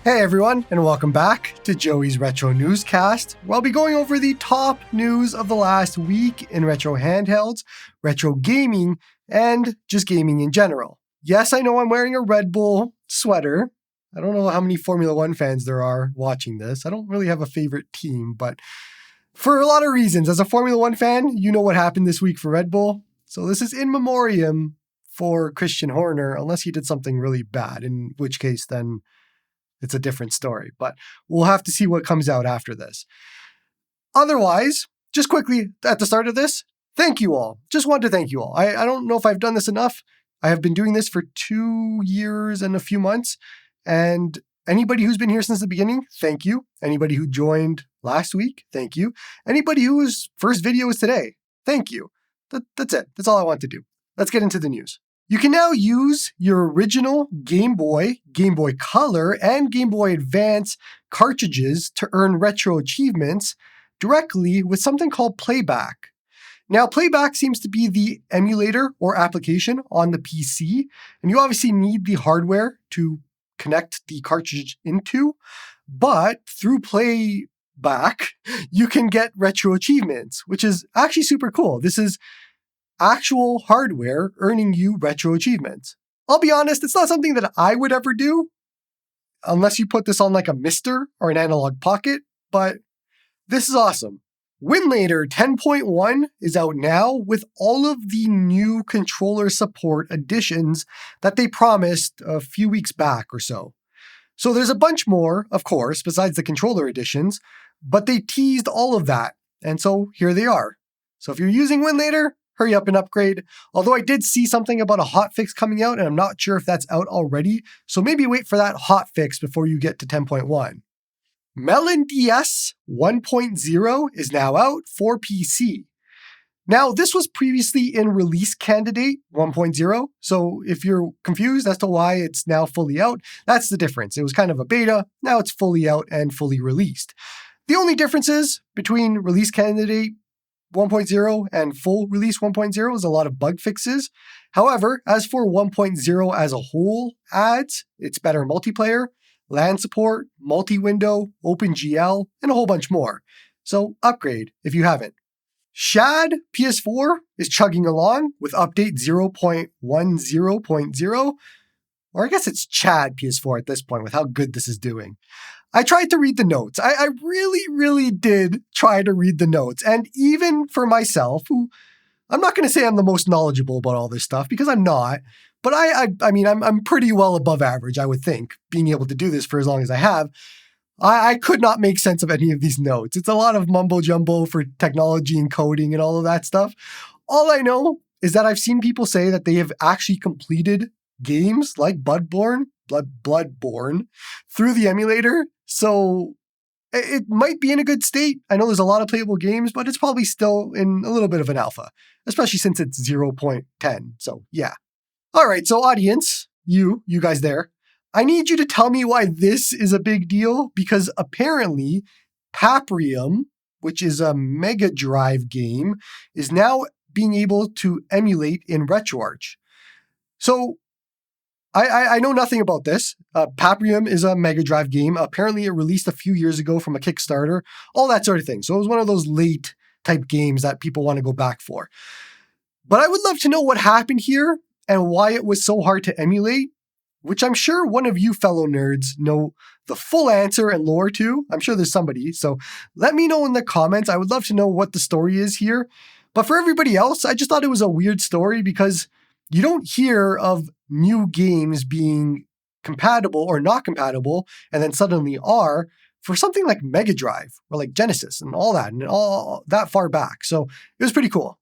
Hey everyone, and welcome back to Joey's Retro Newscast, where I'll be going over the top news of the last week in retro handhelds, retro gaming, and just gaming in general. Yes, I know I'm wearing a Red Bull sweater. I don't know how many Formula One fans there are watching this. I don't really have a favorite team, but for a lot of reasons, as a Formula One fan, you know what happened this week for Red Bull. So this is in memoriam for Christian Horner, unless he did something really bad, in which case then it's a different story, but we'll have to see what comes out after this. Otherwise, just quickly at the start of this, thank you all. Just want to thank you all. I don't know if I've done this enough. I have been doing this for 2 years and a few months. And anybody who's been here since the beginning, thank you. Anybody who joined last week, thank you. Anybody whose first video is today, thank you. That's it. That's all I want to do. Let's get into the news. You can now use your original Game Boy, Game Boy Color, and Game Boy Advance cartridges to earn retro achievements directly with something called Playback. Now, Playback seems to be the emulator or application on the PC, and you obviously need the hardware to connect the cartridge into, but through Playback, you can get retro achievements, which is actually super cool. This is actual hardware earning you retro achievements. I'll be honest, it's not something that I would ever do, unless you put this on like a Mister or an Analog Pocket, but this is awesome. Winlator 10.1 is out now with all of the new controller support additions that they promised a few weeks back or so. So there's a bunch more, of course, besides the controller additions, but they teased all of that, and so here they are. So if you're using Winlator, hurry up and upgrade. Although I did see something about a hotfix coming out, and I'm not sure if that's out already, so maybe wait for that hotfix before you get to 10.1. MelonDS 1.0 is now out for PC. Now, this was previously in Release Candidate 1.0, so if you're confused as to why it's now fully out, that's the difference. It was kind of a beta, now it's fully out and fully released. The only differences between Release Candidate 1.0 and full release 1.0 is a lot of bug fixes. However, as for 1.0 as a whole adds, it's better multiplayer, LAN support, multi-window, OpenGL, and a whole bunch more. So upgrade if you haven't. Shad PS4 is chugging along with update 0.10.0, or I guess it's Chad PS4 at this point with how good this is doing. I tried to read the notes. I really did try to read the notes. And even for myself, who I'm not going to say I'm the most knowledgeable about all this stuff because I'm not, but I mean, I'm pretty well above average, I would think, being able to do this for as long as I have. I could not make sense of any of these notes. It's a lot of mumbo jumbo for technology and coding and all of that stuff. All I know is that I've seen people say that they have actually completed games like Bloodborne through the emulator. So it might be in a good state. I know there's a lot of playable games, but it's probably still in a little bit of an alpha, especially since it's 0.10. So yeah. All right. So audience, you guys there, I need you to tell me why this is a big deal, because apparently Paprium, which is a Mega Drive game, is now being able to emulate in RetroArch. So I know nothing about this. Paprium is a Mega Drive game. Apparently it released a few years ago from a Kickstarter, all that sort of thing. So it was one of those late type games that people want to go back for. But I would love to know what happened here and why it was so hard to emulate, which I'm sure one of you fellow nerds know the full answer and lore to. I'm sure there's somebody. So let me know in the comments. I would love to know what the story is here. But for everybody else, I just thought it was a weird story because you don't hear of new games being compatible or not compatible and then suddenly are for something like Mega Drive or like Genesis and all that far back. So it was pretty cool.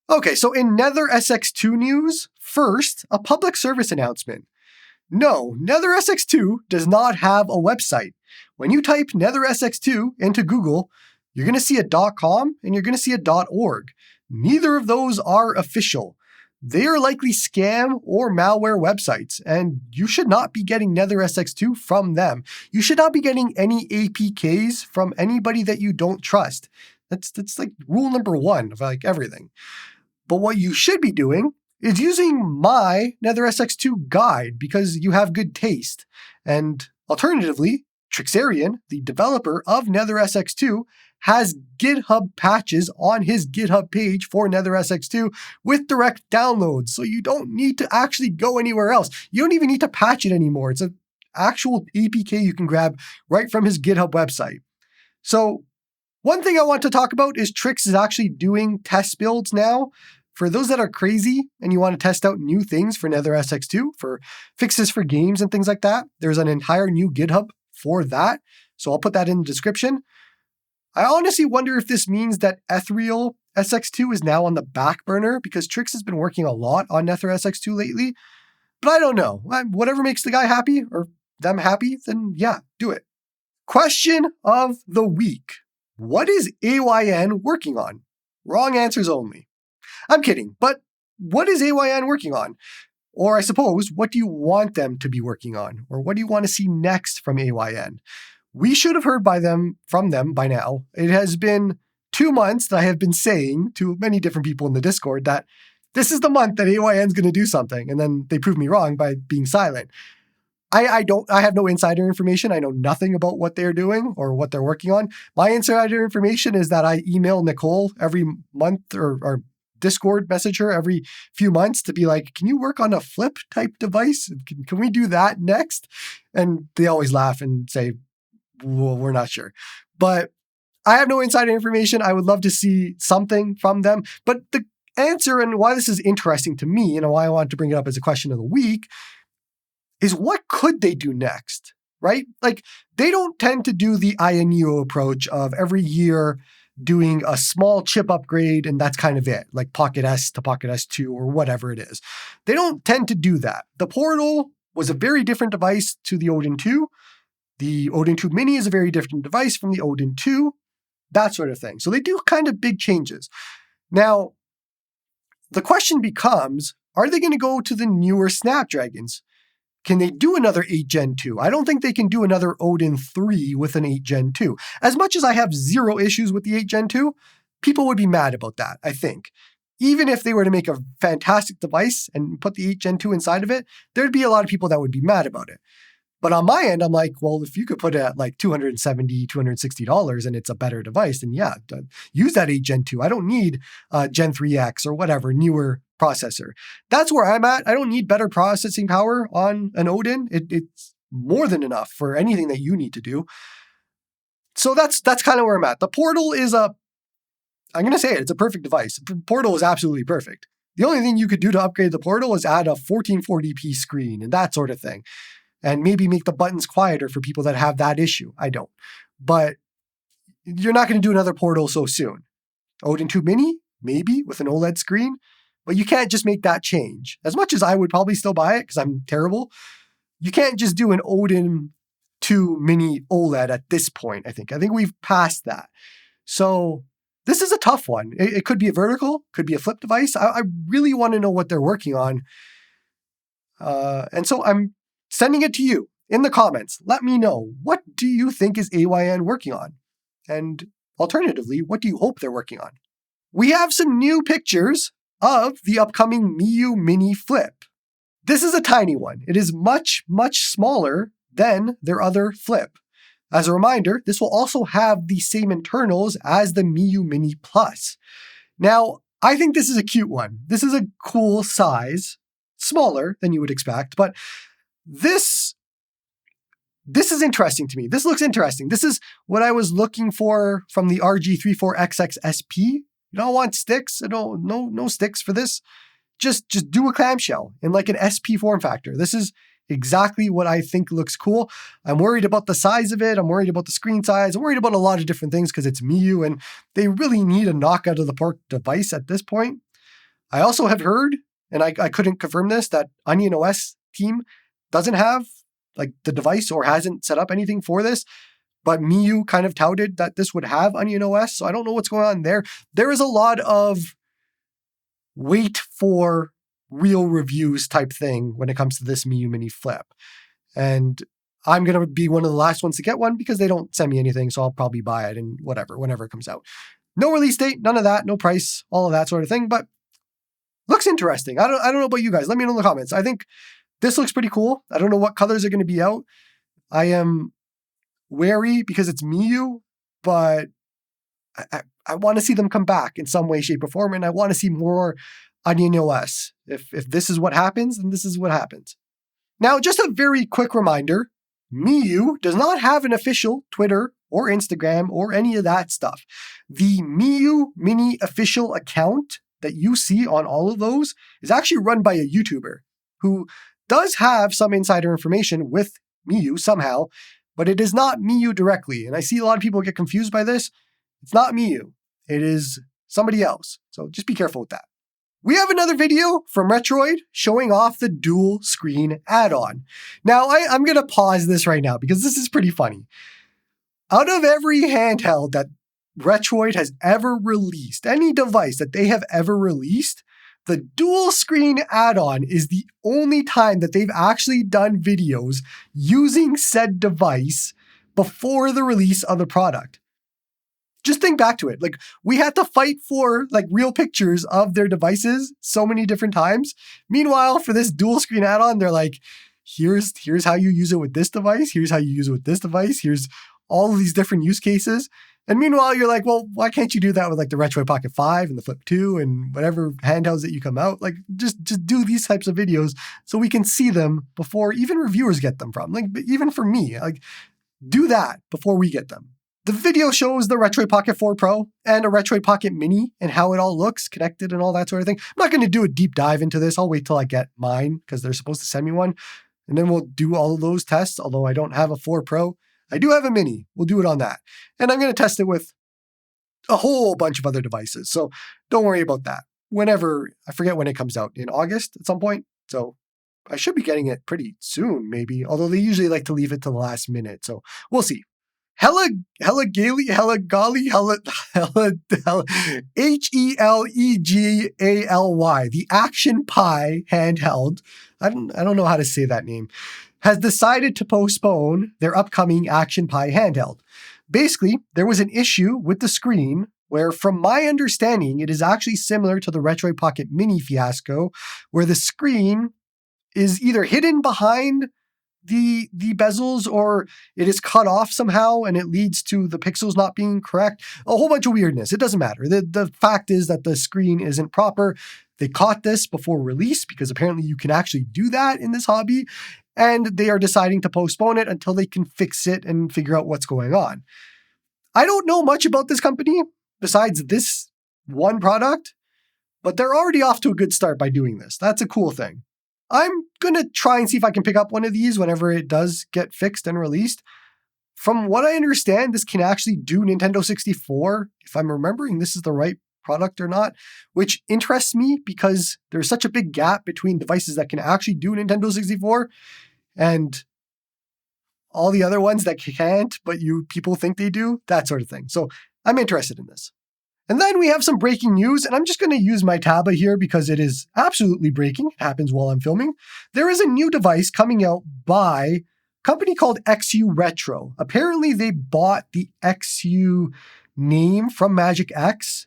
Okay, so in Nether SX2 news, first, a public service announcement. No, Nether SX2 does not have a website. When you type Nether SX2 into Google, you're going to see a .com and you're going to see a .org. Neither of those are official. They are likely scam or malware websites, and you should not be getting Nether SX2 from them. You should not be getting any APKs from anybody that you don't trust. That's like rule number one of like everything. But what you should be doing is using my Nether SX2 guide because you have good taste. And Alternatively, Trixarian, the developer of NetherSX2, has GitHub patches on his GitHub page for NetherSX2 with direct downloads. So you don't need to actually go anywhere else. You don't even need to patch it anymore. It's an actual APK you can grab right from his GitHub website. So one thing I want to talk about is Trix is actually doing test builds now. For those that are crazy and you want to test out new things for NetherSX2, for fixes for games and things like that, there's an entire new GitHub for that. So I'll put that in the description. I honestly wonder if this means that Ethereal SX2 is now on the back burner because Trix has been working a lot on NetherSX2 lately. But I don't know. Whatever makes the guy happy or them happy, then yeah, do it. Question of the week. What is AYN working on? Wrong answers only. I'm kidding, but what is AYN working on? Or I suppose, what do you want them to be working on? Or what do you want to see next from AYN? We should have heard from them by now. It has been 2 months that I have been saying to many different people in the Discord that this is the month that AYN is going to do something. And then they proved me wrong by being silent. I have no insider information. I know nothing about what they're doing or what they're working on. My insider information is that I email Nicole every month or Discord message her every few months to be like, can you work on a flip type device? Can we do that next? And they always laugh and say, well, we're not sure. But I have no insider information. I would love to see something from them. But the answer and why this is interesting to me and why I want to bring it up as a question of the week is what could they do next, right? Like they don't tend to do the AYN approach of every year doing a small chip upgrade and that's kind of it, like Pocket S to Pocket S2 or whatever it is. They don't tend to do that. The Portal was a very different device to the Odin 2. The Odin 2 Mini is a very different device from the Odin 2, that sort of thing. So they do kind of big changes. Now, the question becomes, are they going to go to the newer Snapdragons? Can they do another 8 Gen 2? I don't think they can do another Odin 3 with an 8 Gen 2. As much as I have zero issues with the 8 Gen 2, people would be mad about that, I think. Even if they were to make a fantastic device and put the 8 Gen 2 inside of it, there'd be a lot of people that would be mad about it. But on my end, I'm like, well, if you could put it at like $270, $260 and it's a better device, then yeah, use that 8 Gen 2. I don't need Gen 3X or whatever, newer processor. That's where I'm at. I don't need better processing power on an Odin. It's more than enough for anything that you need to do. So that's kind of where I'm at. The Portal is I'm going to say it, it's a perfect device. Portal is absolutely perfect. The only thing you could do to upgrade the Portal is add a 1440p screen and that sort of thing. And maybe make the buttons quieter for people that have that issue. I don't. But you're not going to do another Portal so soon. Odin 2 Mini, maybe, with an OLED screen. But you can't just make that change. As much as I would probably still buy it, because I'm terrible, you can't just do an Odin 2 Mini OLED at this point, I think. I think we've passed that. So this is a tough one. It could be a vertical, could be a flip device. I really want to know what they're working on. And so I'm sending it to you in the comments. Let me know, what do you think is AYN working on? And alternatively, what do you hope they're working on? We have some new pictures of the upcoming Miyoo Mini Flip. This is a tiny one. It is much, much smaller than their other Flip. As a reminder, this will also have the same internals as the Miyoo Mini Plus. Now, I think this is a cute one. This is a cool size, smaller than you would expect, but this is interesting to me. This looks interesting. This is what I was looking for from the RG34XX SP. You don't want sticks. No sticks for this. Just do a clamshell in like an SP form factor. This is exactly what I think looks cool. I'm worried about the size of it. I'm worried about the screen size. I'm worried about a lot of different things because it's Miyoo and they really need a knockout of the park device at this point. I also have heard, and I couldn't confirm this, that Onion OS team doesn't have like the device or hasn't set up anything for this, but Miyoo kind of touted that this would have Onion OS. So I don't know what's going on there. There is a lot of wait for real reviews type thing when it comes to this Miyoo Mini Flip. And I'm going to be one of the last ones to get one because they don't send me anything. So I'll probably buy it and whenever it comes out. No release date, none of that, no price, all of that sort of thing. But looks interesting. I don't know about you guys. Let me know in the comments. I think this looks pretty cool. I don't know what colors are going to be out. I am wary because it's Miyoo, but I want to see them come back in some way, shape, or form, and I want to see more Onion OS. If this is what happens, then this is what happens. Now, just a very quick reminder, Miyoo does not have an official Twitter or Instagram or any of that stuff. The Miyoo Mini official account that you see on all of those is actually run by a YouTuber who does have some insider information with Miyoo somehow, but it is not Miyoo directly. And I see a lot of people get confused by this. It's not Miyoo. It is somebody else. So just be careful with that. We have another video from Retroid showing off the dual screen add-on. Now, I'm going to pause this right now because this is pretty funny. Out of every handheld that Retroid has ever released, any device that they have ever released, the dual screen add-on is the only time that they've actually done videos using said device before the release of the product. Just think back to it. Like, we had to fight for like real pictures of their devices so many different times. Meanwhile, for this dual screen add-on, they're like, here's how you use it with this device. Here's how you use it with this device. Here's all of these different use cases. And meanwhile, you're like, well, why can't you do that with like the Retroid Pocket 5 and the Flip 2 and whatever handhelds that you come out? Like, just do these types of videos so we can see them before even reviewers get them from. Like, even for me, like, do that before we get them. The video shows the Retroid Pocket 4 Pro and a Retroid Pocket Mini and how it all looks connected and all that sort of thing. I'm not going to do a deep dive into this. I'll wait till I get mine because they're supposed to send me one. And then we'll do all of those tests. Although I don't have a 4 Pro, I do have a Mini. We'll do it on that. And I'm going to test it with a whole bunch of other devices. So don't worry about that. Whenever, I forget when it comes out, in August at some point. So I should be getting it pretty soon, maybe. Although they usually like to leave it to the last minute. So we'll see. Helegaly, Helegaly, the ActionPi handheld, I don't know how to say that name, has decided to postpone their upcoming ActionPi handheld. Basically, there was an issue with the screen where, from my understanding, it is actually similar to the Retroid Pocket Mini fiasco, where the screen is either hidden behind the bezels or it is cut off somehow and it leads to the pixels not being correct. A whole bunch of weirdness. It doesn't matter. The fact is that the screen isn't proper. They caught this before release because apparently you can actually do that in this hobby, and they are deciding to postpone it until they can fix it and figure out what's going on. I don't know much about this company besides this one product, but they're already off to a good start by doing this. That's a cool thing. I'm going to try and see if I can pick up one of these whenever it does get fixed and released. From what I understand, this can actually do Nintendo 64, if I'm remembering this is the right product or not, which interests me because there's such a big gap between devices that can actually do Nintendo 64 and all the other ones that can't, but people think they do, that sort of thing. So I'm interested in this. And then we have some breaking news, and I'm just going to use my Taba here because it is absolutely breaking. It happens while I'm filming. There is a new device coming out by a company called XU Retro. Apparently, they bought the XU name from Magic X,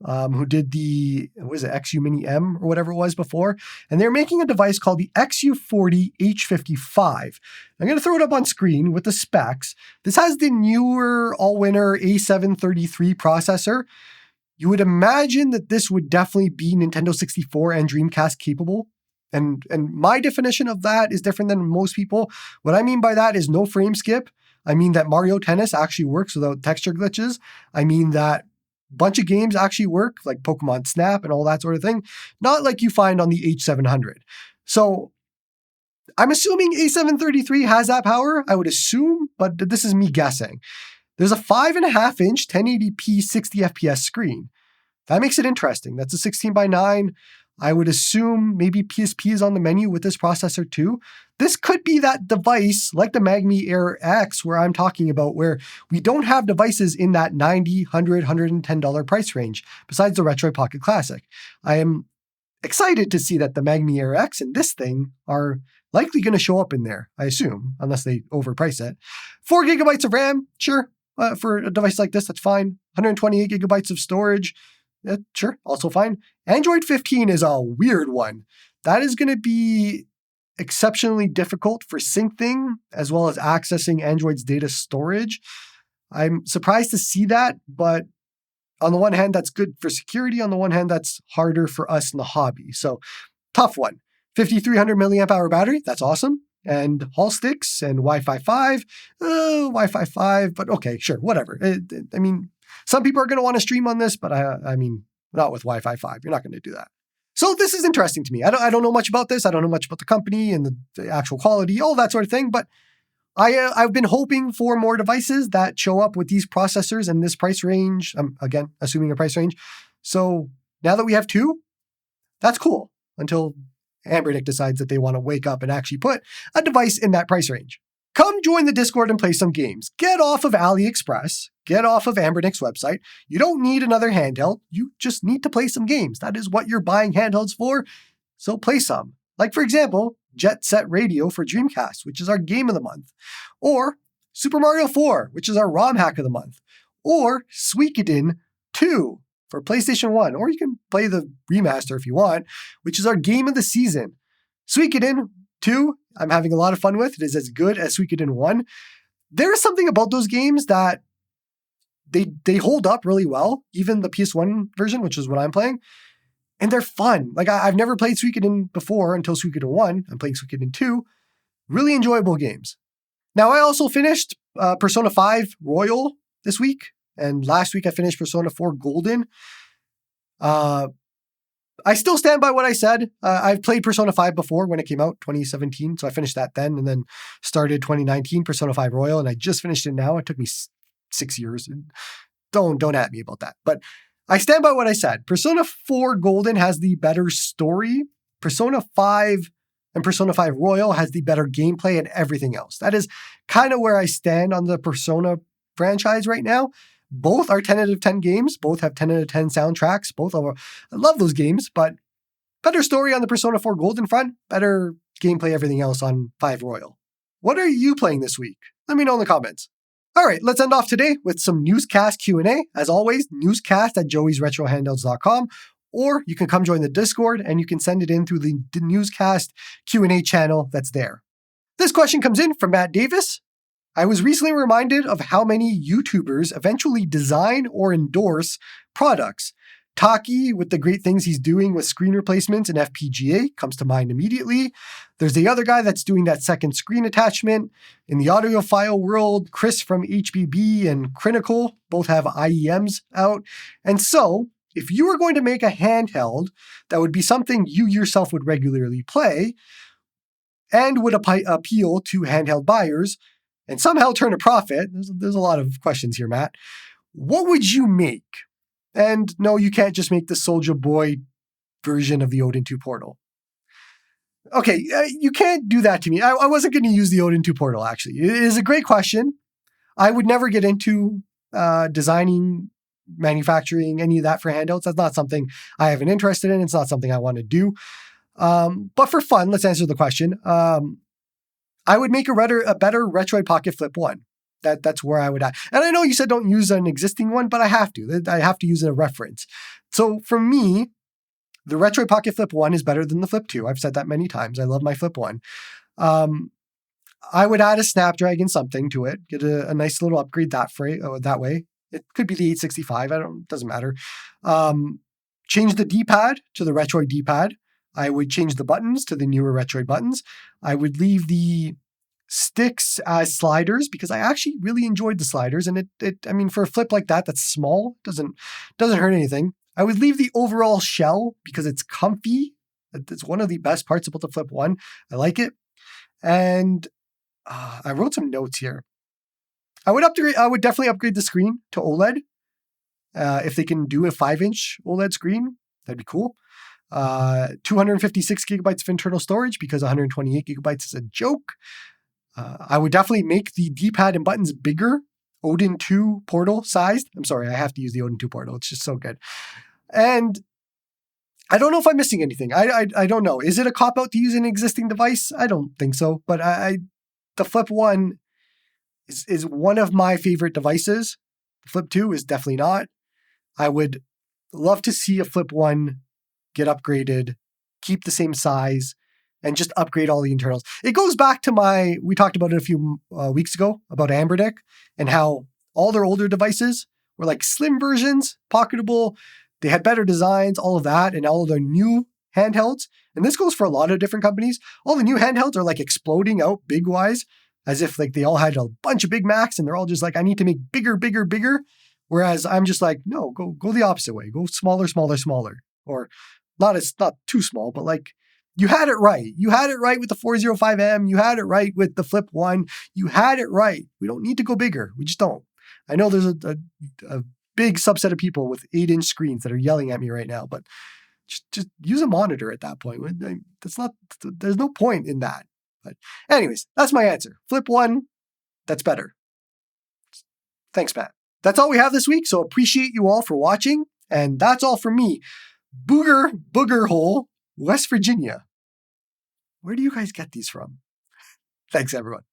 who did the, XU Mini M or whatever it was before. And they're making a device called the XU40 H55. I'm going to throw it up on screen with the specs. This has the newer all-winner A733 processor. You would imagine that this would definitely be Nintendo 64 and Dreamcast capable. And my definition of that is different than most people. What I mean by that is no frame skip. I mean that Mario Tennis actually works without texture glitches. I mean that a bunch of games actually work, like Pokemon Snap and all that sort of thing. Not like you find on the H700. So I'm assuming A733 has that power. I would assume, but this is me guessing. There's a 5.5-inch 1080p 60 FPS screen. That makes it interesting. That's a 16:9. I would assume maybe PSP is on the menu with this processor too. This could be that device like the Magmi Air X where I'm talking about, where we don't have devices in that $90, $100, $110 price range besides the Retroid Pocket Classic. I am excited to see that the Magmi Air X and this thing are likely going to show up in there, I assume, unless they overprice it. 4 gigabytes of RAM, sure. For a device like this, that's fine. 128 gigabytes of storage, sure, also fine. Android 15 is a weird one. That is going to be exceptionally difficult for syncing as well as accessing Android's data storage. I'm surprised to see that, but on the one hand, that's good for security. On the one hand, that's harder for us in the hobby. So tough one. 5,300 milliamp hour battery. That's awesome. And Hall sticks and Wi-Fi 5. Wi-Fi 5, but okay, sure, whatever. I mean, some people are going to want to stream on this, but I mean, not with Wi-Fi 5. You're not going to do that. So this is interesting to me. I don't know much about this. I don't know much about the company and the actual quality, all that sort of thing. But I've been hoping for more devices that show up with these processors and this price range. I'm, again, assuming a price range. So now that we have two, that's cool until Ambernick decides that they want to wake up and actually put a device in that price range. Come join the Discord and play some games. Get off of AliExpress. Get off of Ambernick's website. You don't need another handheld. You just need to play some games. That is what you're buying handhelds for. So play some. Like, for example, Jet Set Radio for Dreamcast, which is our game of the month. Or Super Mario 4, which is our ROM hack of the month. Or Suikoden 2 for PlayStation 1. Or you can play the remaster if you want, which is our game of the season. Suikoden 2, I'm having a lot of fun with. It is as good as Suikoden 1. There is something about those games that they hold up really well, even the PS1 version, which is what I'm playing. And they're fun. Like, I've never played Suikoden before until Suikoden 1. I'm playing Suikoden 2. Really enjoyable games. Now, I also finished Persona 5 Royal this week. And last week I finished Persona 4 Golden. I still stand by what I said. I've played Persona 5 before when it came out, 2017. So I finished that then and then started 2019 Persona 5 Royal. And I just finished it now. It took me 6 years. Don't at me about that. But I stand by what I said. Persona 4 Golden has the better story. Persona 5 and Persona 5 Royal has the better gameplay and everything else. That is kind of where I stand on the Persona franchise right now. Both are 10 out of 10 games. Both have 10 out of 10 soundtracks. I love those games, but better story on the Persona 4 Golden front, better gameplay, everything else on 5 Royal. What are you playing this week? Let me know in the comments. All right, let's end off today with some Newscast Q&A. As always, newscast@joeysretrohandhelds.com, or you can come join the Discord and you can send it in through the Newscast Q&A channel that's there. This question comes in from Matt Davis. I was recently reminded of how many YouTubers eventually design or endorse products. Taki, with the great things he's doing with screen replacements and FPGA, comes to mind immediately. There's the other guy that's doing that second screen attachment. In the audiophile world, Chris from HBB and Critical both have IEMs out. And so, if you were going to make a handheld that would be something you yourself would regularly play and would appeal to handheld buyers and somehow turn a profit, there's a lot of questions here, Matt. What would you make? And no, you can't just make the Soulja Boy version of the Odin 2 portal. Okay, you can't do that to me. I wasn't going to use the Odin 2 portal, actually. It is a great question. I would never get into designing, manufacturing, any of that for handhelds. That's not something I have an interest in. It's not something I want to do. But for fun, let's answer the question. I would make a better Retroid Pocket Flip 1. That's where I would add. And I know you said don't use an existing one, but I have to. I have to use a reference. So for me, the Retroid Pocket Flip 1 is better than the Flip 2. I've said that many times. I love my Flip 1. I would add a Snapdragon something to it, get a nice little upgrade that way. It could be the 865. Doesn't matter. Change the D-pad to the Retroid D-pad. I would change the buttons to the newer Retroid buttons. I would leave the sticks as sliders because I actually really enjoyed the sliders. And I mean, for a flip like that, that's small, doesn't hurt anything. I would leave the overall shell because it's comfy. It's one of the best parts about the Flip 1. I like it. And I wrote some notes here. I would definitely upgrade the screen to OLED. If they can do a 5-inch OLED screen, that'd be cool. 256 gigabytes of internal storage because 128 gigabytes is a joke. I would definitely make the D-pad and buttons bigger, Odin 2 portal sized. I'm sorry, I have to use the Odin 2 portal. It's just so good. And I don't know if I'm missing anything. I don't know. Is it a cop-out to use an existing device? I don't think so. But the Flip 1 is one of my favorite devices. The Flip 2 is definitely not. I would love to see a Flip 1 get upgraded, keep the same size, and just upgrade all the internals. It goes back to we talked about it a few weeks ago about Amberdick and how all their older devices were like slim versions, pocketable. They had better designs, all of that, and all of their new handhelds. And this goes for a lot of different companies. All the new handhelds are like exploding out big wise, as if like they all had a bunch of Big Macs and they're all just like, I need to make bigger, bigger, bigger. Whereas I'm just like, no, go the opposite way. Go smaller, smaller, smaller. Or not too small, but like you had it right. You had it right with the 405M. You had it right with the Flip 1. You had it right. We don't need to go bigger. We just don't. I know there's a big subset of people with 8-inch screens that are yelling at me right now, but just use a monitor at that point. There's no point in that. But anyways, that's my answer. Flip 1, that's better. Thanks, Matt. That's all we have this week, so appreciate you all for watching. And that's all from me. Booger Hole, West Virginia. Where do you guys get these from? Thanks, everyone.